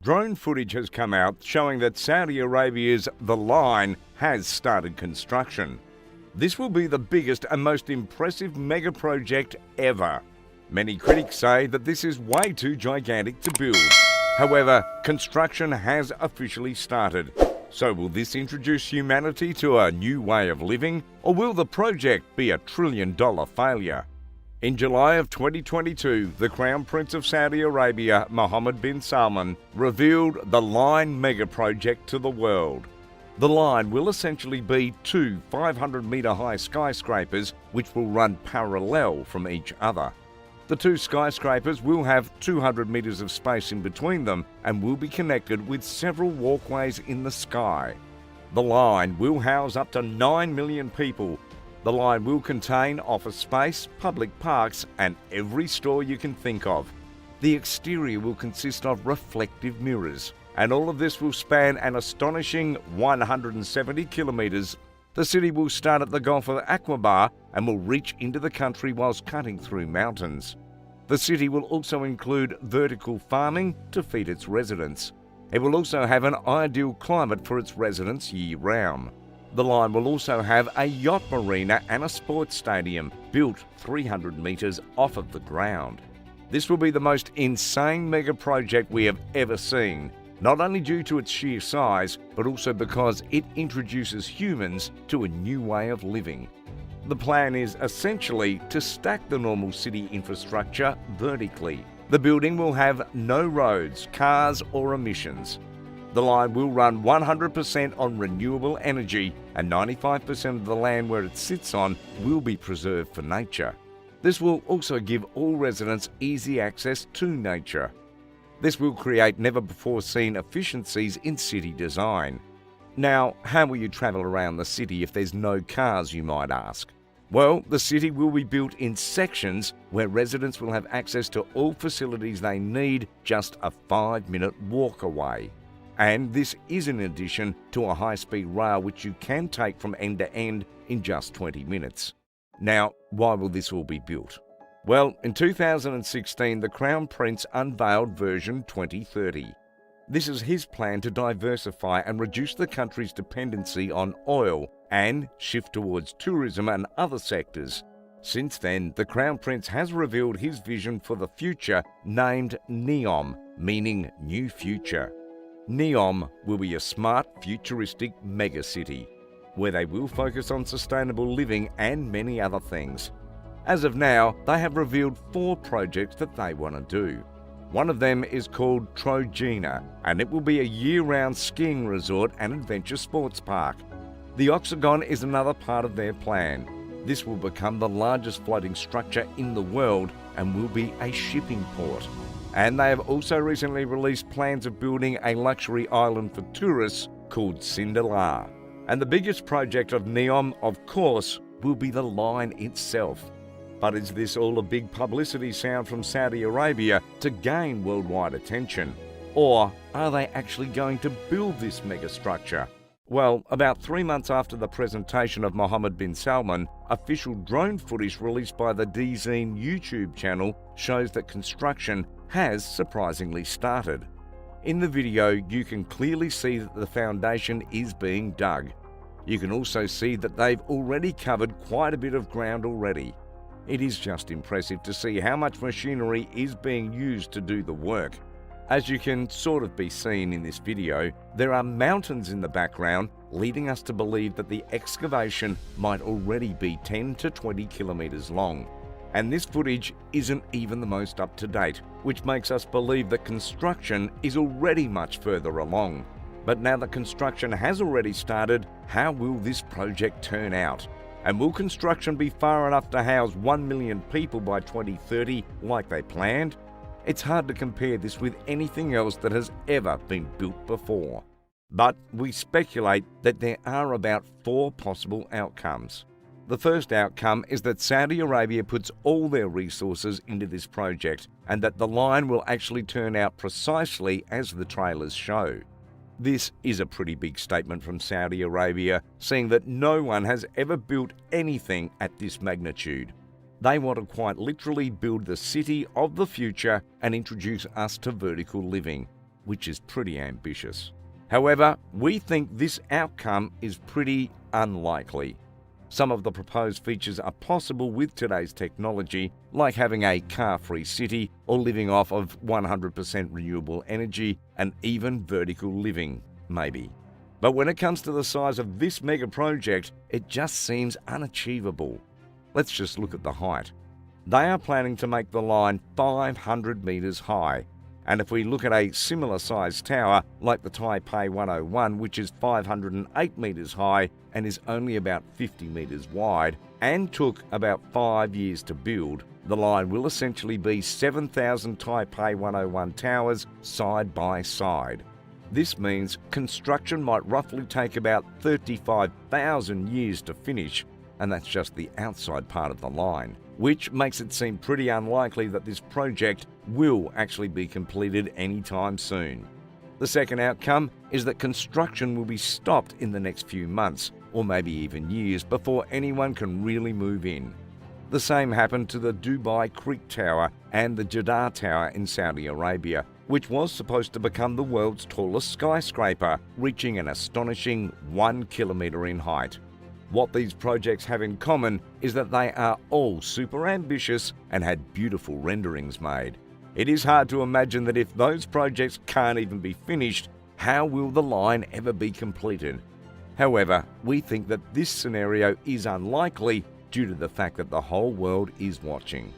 Drone footage has come out showing that Saudi Arabia's The Line has started construction. This will be the biggest and most impressive mega project ever. Many critics say that this is way too gigantic to build. However, construction has officially started. So will this introduce humanity to a new way of living, or will the project be a trillion-dollar failure? In July of 2022, the Crown Prince of Saudi Arabia, Mohammed bin Salman, revealed the Line mega project to the world. The Line will essentially be two 500-metre-high skyscrapers which will run parallel from each other. The two skyscrapers will have 200 metres of space in between them and will be connected with several walkways in the sky. The Line will house up to 9 million people. The Line will contain office space, public parks and every store you can think of. The exterior will consist of reflective mirrors, and all of this will span an astonishing 170 kilometres. The city will start at the Gulf of Aqaba and will reach into the country whilst cutting through mountains. The city will also include vertical farming to feed its residents. It will also have an ideal climate for its residents year-round. The Line will also have a yacht marina and a sports stadium built 300 metres off of the ground. This will be the most insane mega project we have ever seen, not only due to its sheer size, but also because it introduces humans to a new way of living. The plan is essentially to stack the normal city infrastructure vertically. The building will have no roads, cars or emissions. The Line will run 100% on renewable energy, and 95% of the land where it sits on will be preserved for nature. This will also give all residents easy access to nature. This will create never-before-seen efficiencies in city design. Now, how will you travel around the city if there's no cars, you might ask? Well, the city will be built in sections where residents will have access to all facilities they need just a 5-minute walk away. And this is in addition to a high-speed rail which you can take from end to end in just 20 minutes. Now, why will this all be built? Well, in 2016, the Crown Prince unveiled version 2030. This is his plan to diversify and reduce the country's dependency on oil and shift towards tourism and other sectors. Since then, the Crown Prince has revealed his vision for the future, named NEOM, meaning New Future. NEOM will be a smart, futuristic megacity, where they will focus on sustainable living and many other things. As of now, they have revealed 4 projects that they want to do. One of them is called Trojena, and it will be a year-round skiing resort and adventure sports park. The Octagon is another part of their plan. This will become the largest floating structure in the world and will be a shipping port. And they have also recently released plans of building a luxury island for tourists called Cinderella. And the biggest project of NEOM, of course, will be the Line itself. But is this all a big publicity sound from Saudi Arabia to gain worldwide attention? Or are they actually going to build this megastructure? Well, about 3 months after the presentation of Mohammed bin Salman, official drone footage released by the DZine YouTube channel shows that construction has surprisingly started. In the video, you can clearly see that the foundation is being dug. You can also see that they've already covered quite a bit of ground already. It is just impressive to see how much machinery is being used to do the work. As you can sort of be seen in this video, there are mountains in the background, leading us to believe that the excavation might already be 10 to 20 kilometers long. And this footage isn't even the most up to date, which makes us believe that construction is already much further along. But now that construction has already started, how will this project turn out? And will construction be far enough to house 1 million people by 2030 like they planned? It's hard to compare this with anything else that has ever been built before. But we speculate that there are about 4 possible outcomes. The first outcome is that Saudi Arabia puts all their resources into this project and that the Line will actually turn out precisely as the trailers show. This is a pretty big statement from Saudi Arabia, seeing that no one has ever built anything at this magnitude. They want to quite literally build the city of the future and introduce us to vertical living. which is pretty ambitious. However, we think this outcome is pretty unlikely. Some of the proposed features are possible with today's technology, like having a car-free city or living off of 100% renewable energy and even vertical living, maybe. But when it comes to the size of this mega project, it just seems unachievable. Let's just look at the height. They are planning to make the line 500 metres high, and if we look at a similar sized tower like the Taipei 101, which is 508 metres high and is only about 50 metres wide and took about 5 years to build, the line will essentially be 7,000 Taipei 101 towers side by side. This means construction might roughly take about 35,000 years to finish, and that's just the outside part of the line, which makes it seem pretty unlikely that this project will actually be completed anytime soon. The second outcome is that construction will be stopped in the next few months, or maybe even years, before anyone can really move in. The same happened to the Dubai Creek Tower and the Jeddah Tower in Saudi Arabia, which was supposed to become the world's tallest skyscraper, reaching an astonishing 1 kilometre in height. What these projects have in common is that they are all super ambitious and had beautiful renderings made. It is hard to imagine that if those projects can't even be finished, how will the line ever be completed? However, we think that this scenario is unlikely due to the fact that the whole world is watching.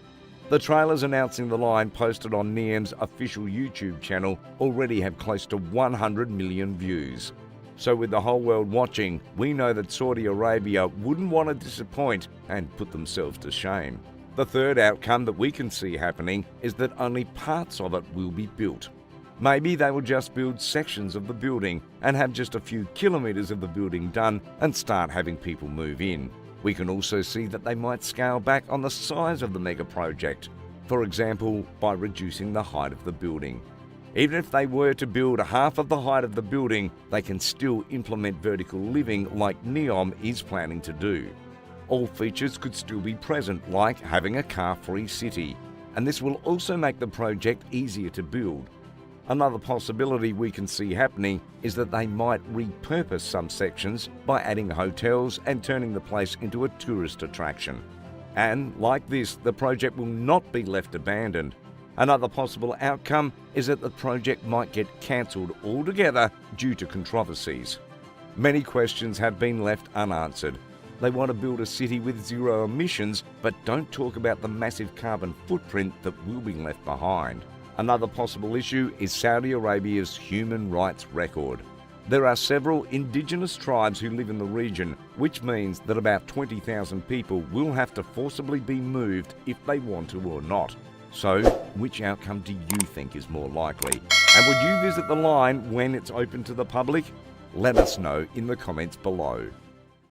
The trailers announcing the line posted on NEOM's official YouTube channel already have close to 100 million views. So with the whole world watching, we know that Saudi Arabia wouldn't want to disappoint and put themselves to shame. The third outcome that we can see happening is that only parts of it will be built. Maybe they will just build sections of the building and have just a few kilometres of the building done and start having people move in. We can also see that they might scale back on the size of the mega project, for example, by reducing the height of the building. Even if they were to build half of the height of the building, they can still implement vertical living like NEOM is planning to do. All features could still be present, like having a car-free city, and this will also make the project easier to build. Another possibility we can see happening is that they might repurpose some sections by adding hotels and turning the place into a tourist attraction. And like this, the project will not be left abandoned. Another possible outcome is that the project might get cancelled altogether due to controversies. Many questions have been left unanswered. They want to build a city with zero emissions, but don't talk about the massive carbon footprint that will be left behind. Another possible issue is Saudi Arabia's human rights record. There are several indigenous tribes who live in the region, which means that about 20,000 people will have to forcibly be moved if they want to or not. So, which outcome do you think is more likely? And would you visit the line when it's open to the public? Let us know in the comments below.